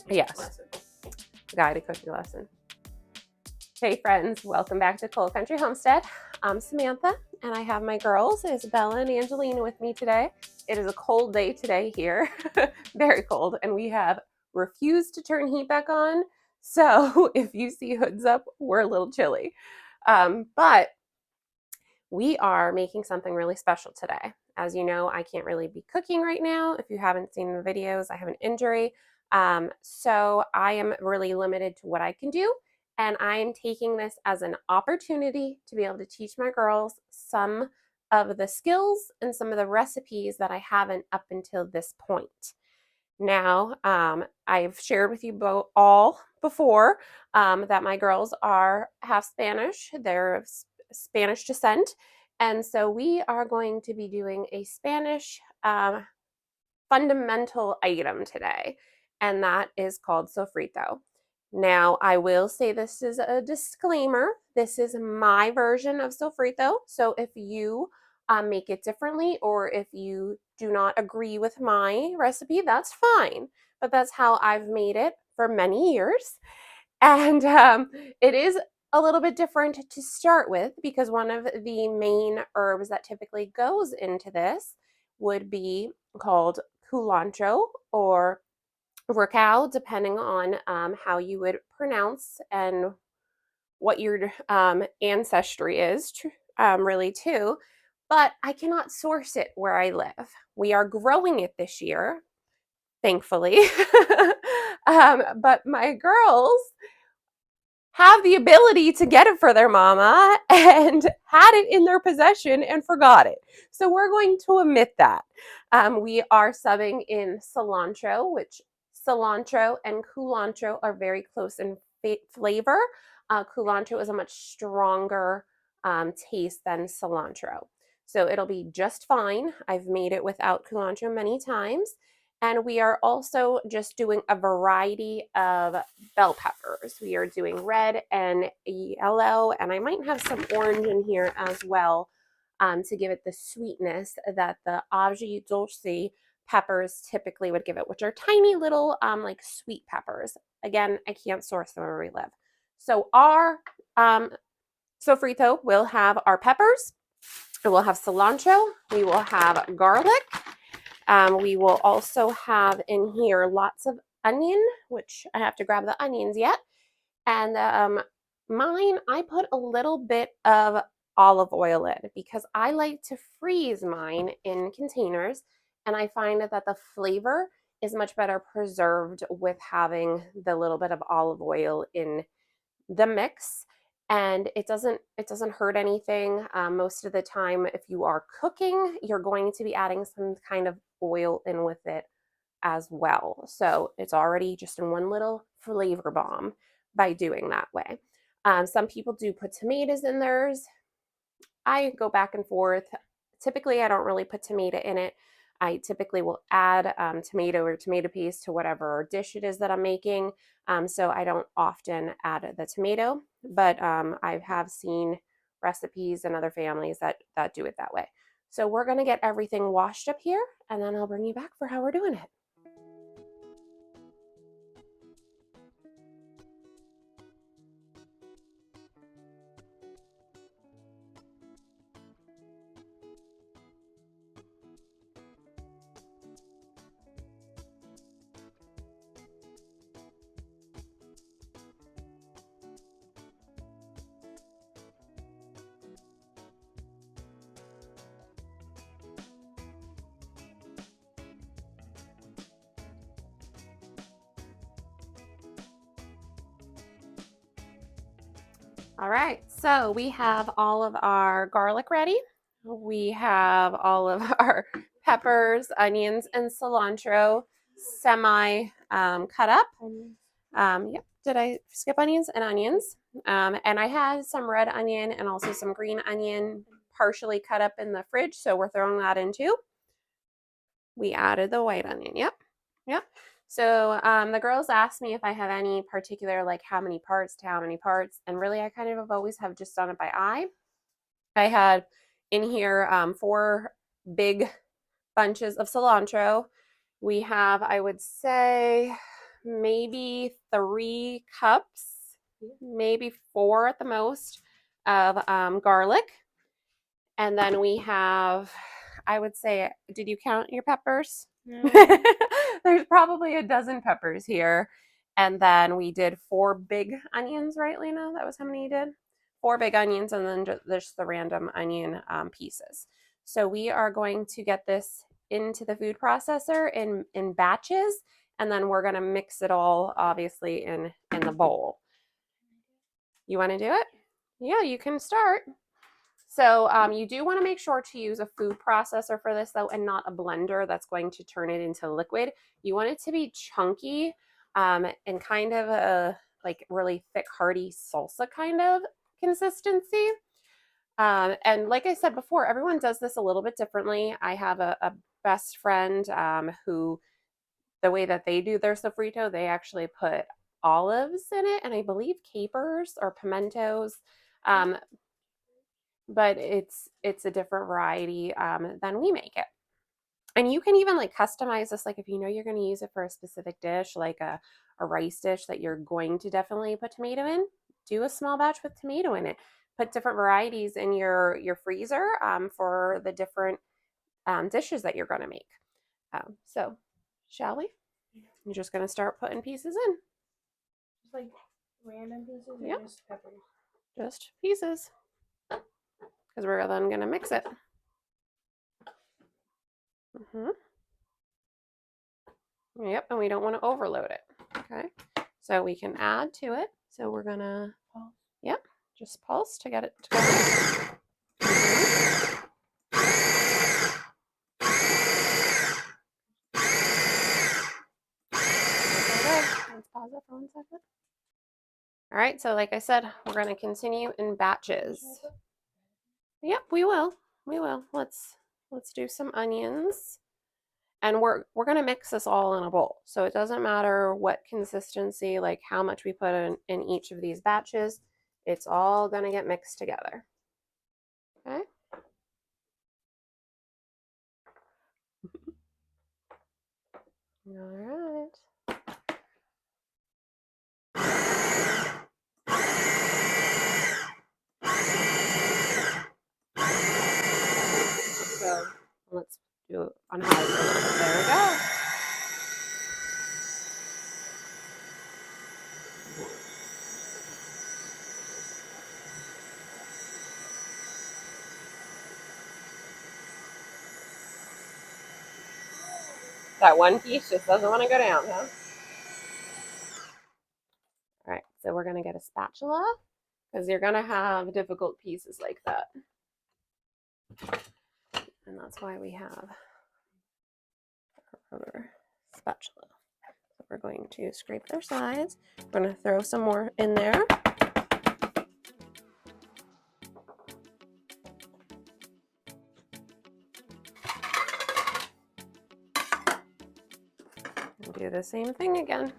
Yes, guided cooking lesson. Hey friends, welcome back to Coal Country Homestead. I'm Samantha and I have my girls Isabella and Angelina with me today. It is a cold day today here, very cold, and we have refused to turn heat back on. So if you see hoods up, we're a little chilly. But we are making something really special today. As you know, I can't really be cooking right now. If you haven't seen the videos, I have an injury. So I am really limited to what I can do. And I am taking this as an opportunity to be able to teach my girls some of the skills and some of the recipes that I haven't up until this point. Now, I've shared with you both all before that my girls are half Spanish. They're of Spanish descent. And so we are going to be doing a Spanish fundamental item today, and that is called sofrito. Now, I will say this is a disclaimer. This is my version of sofrito. So if you make it differently, or if you do not agree with my recipe, that's fine. But that's how I've made it for many years. And it is a little bit different to start with because one of the main herbs that typically goes into this would be called culantro or Referral, depending on how you would pronounce and what your ancestry is, really too. But I cannot source it where I live. We are growing it this year, thankfully. But my girls have the ability to get it for their mama and had it in their possession and forgot it. So we're going to omit that. We are subbing in cilantro, which cilantro and culantro are very close in flavor. Culantro is a much stronger taste than cilantro. So it'll be just fine. I've made it without culantro many times. And we are also just doing a variety of bell peppers. We are doing red and yellow, and I might have some orange in here as well to give it the sweetness that the aji dulce peppers typically would give it, which are tiny little like sweet peppers. Again, I can't source them where we live. So our sofrito will have our peppers, it will have cilantro, we will have garlic, we will also have in here lots of onion, which I have to grab the onions yet. And mine, I put a little bit of olive oil in because I like to freeze mine in containers. And I find that the flavor is much better preserved with having the little bit of olive oil in the mix. And it doesn't hurt anything. Most of the time, if you are cooking, you're going to be adding some kind of oil in with it as well. So it's already just in one little flavor bomb by doing that way. Some people do put tomatoes in theirs. I go back and forth. Typically, I don't really put tomato in it. I typically will add tomato or tomato paste to whatever dish it is that I'm making. So I don't often add the tomato, but I have seen recipes and other families that do it that way. So we're going to get everything washed up here, and then I'll bring you back for how we're doing it. All right, so we have all of our garlic ready. We have all of our peppers, onions, and cilantro semi cut up. Yep, did I skip onions? And onions. And I had some red onion and also some green onion partially cut up in the fridge, so we're throwing that in too. We added the white onion. Yep, yep. So the girls asked me if I have any particular, like how many parts to how many parts. And really, I kind of have always have just done it by eye. I had in here 4 big bunches of cilantro. We have, I would say, maybe 3 cups, maybe 4 at the most, of garlic. And then we have, I would say, did you count your peppers? No. There's probably a dozen peppers here. And then we did 4 big onions, right, Lena? That was how many you did? 4 big onions, and then just the random onion pieces. So we are going to get this into the food processor in batches, and then we're going to mix it all, obviously, in the bowl. You want to do it? Yeah, you can start. So you do want to make sure to use a food processor for this, though, and not a blender that's going to turn it into liquid. You want it to be chunky and kind of a like really thick, hearty salsa kind of consistency. And like I said before, everyone does this a little bit differently. I have a best friend who, the way that they do their sofrito, they actually put olives in it, and I believe capers or pimentos. But it's a different variety than we make it. And you can even like customize this, like if you know you're going to use it for a specific dish, like a rice dish that you're going to definitely put tomato in, do a small batch with tomato in it. Put different varieties in your freezer for the different dishes that you're going to make. So shall we? You're just going to start putting pieces in. Just like random pieces? Yep. Or just peppers? Just pieces. Because we're then going to mix it. Yep, and we don't want to overload it. Okay, so we can add to it. So we're going to, yep, just pulse to get it together. Let's pause it for 1 second. All right, so like I said, we're going to continue in batches. Yep, we will. We will. Let's do some onions. And we're going to mix this all in a bowl. So it doesn't matter what consistency, like how much we put in each of these batches. It's all going to get mixed together. Okay. All right. So let's do it on high for a little bit. There we go. That one piece just doesn't want to go down, huh? All right, so we're going to get a spatula because you're going to have difficult pieces like that. And that's why we have a rubber spatula. So we're going to scrape their sides. We're going to throw some more in there. And do the same thing again.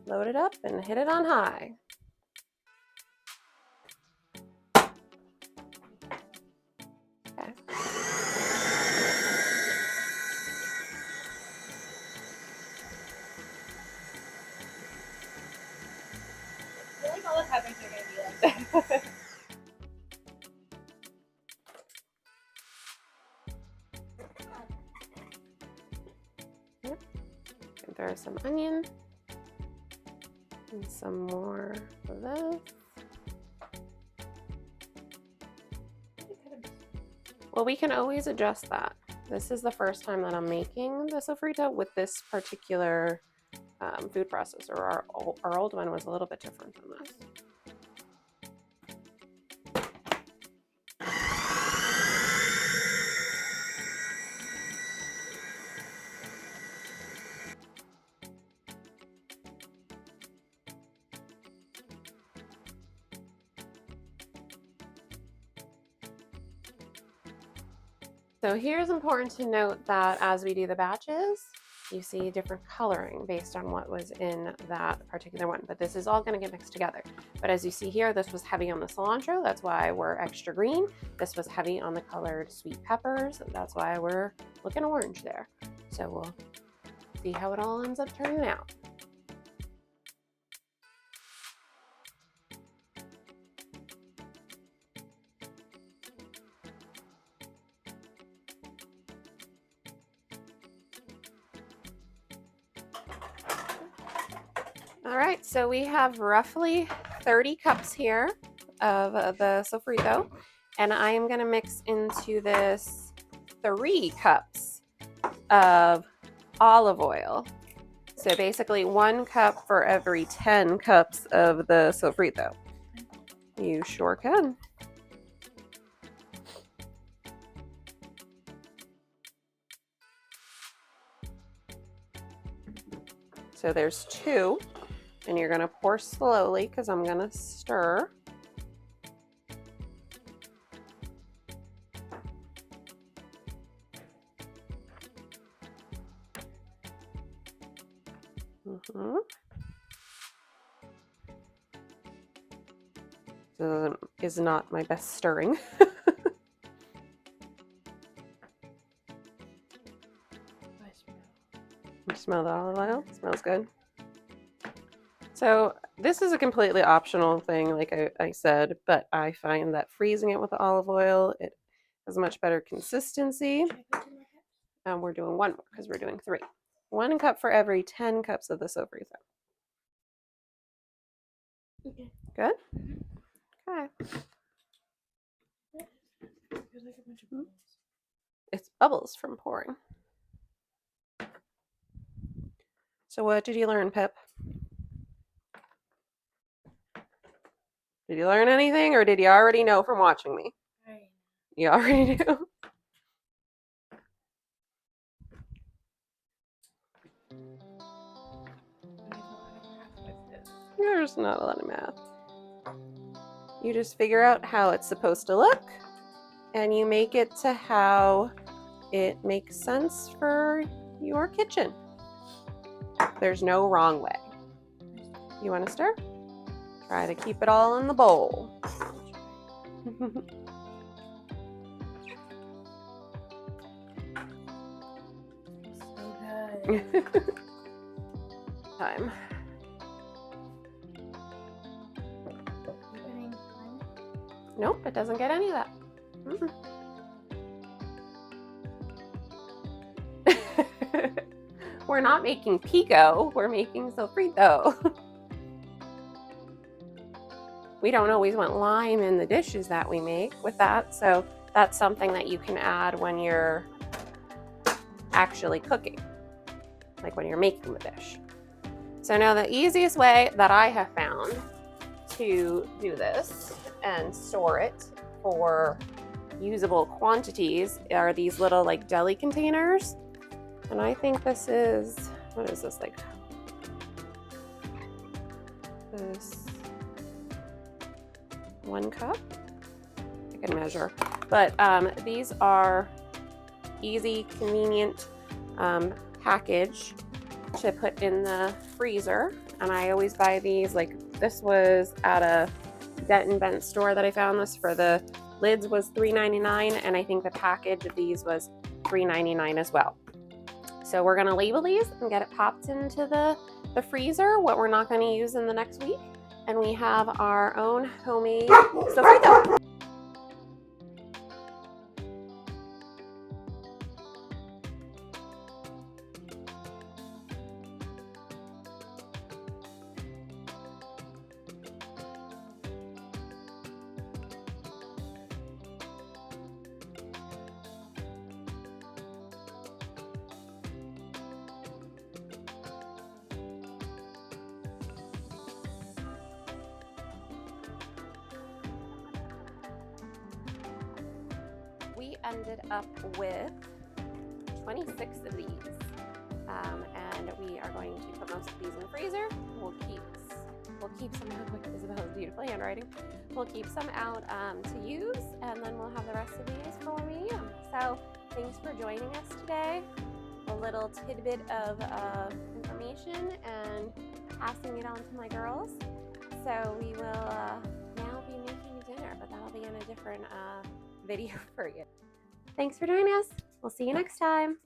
Load it up and hit it on high. Okay. I feel like all the peppers are going to be like that. Yep. You can throw some onion and some more of this. Well, we can always adjust that. This is the first time that I'm making the sofrito with this particular food processor. Our old one was a little bit different than this. So here's important to note that as we do the batches, you see different coloring based on what was in that particular one, but this is all going to get mixed together. But as you see here, this was heavy on the cilantro. That's why we're extra green. This was heavy on the colored sweet peppers. That's why we're looking orange there. So we'll see how it all ends up turning out. All right, so we have roughly 30 cups here of the sofrito, and I am going to mix into this 3 cups of olive oil. So basically 1 cup for every 10 cups of the sofrito. You sure can. So there's 2, and you're gonna pour slowly because I'm gonna stir. Is not my best stirring. You smell the olive oil? Smells good. So this is a completely optional thing, like I said, but I find that freezing it with the olive oil, it has a much better consistency. And we're doing 1 more because we're doing 3. 1 cup for every 10 cups of the sofrito. Okay. Good? Okay. It's bubbles from pouring. So what did you learn, Pip? Did you learn anything, or did you already know from watching me? Right. You already knew? There's not a lot of math. You just figure out how it's supposed to look, and you make it to how it makes sense for your kitchen. There's no wrong way. You want to stir? Try to keep it all in the bowl. So good. Time. Nope, it doesn't get any of that. We're not making pico, we're making sofrito. We don't always want lime in the dishes that we make with that, so that's something that you can add when you're actually cooking, like when you're making the dish. So now the easiest way that I have found to do this and store it for usable quantities are these little like deli containers. And I think this is, what is this, like this 1 cup? I can measure. But these are easy, convenient package to put in the freezer. And I always buy these, like this was at a Dent and Bent store that I found this for. The lids was $3.99, and I think the package of these was $3.99 as well. So we're gonna label these and get it popped into the freezer, what we're not gonna use in the next week. And we have our own homemade sofrito. We ended up with 26 of these, and we are going to put most of these in the freezer. We'll keep some out, like Isabel's beautiful handwriting. We'll keep some out to use, and then we'll have the rest of these for when we need them. So thanks for joining us today. A little tidbit of information and passing it on to my girls. So we will now be making dinner, but that'll be in a different video for you. Thanks for joining us. We'll see you next time.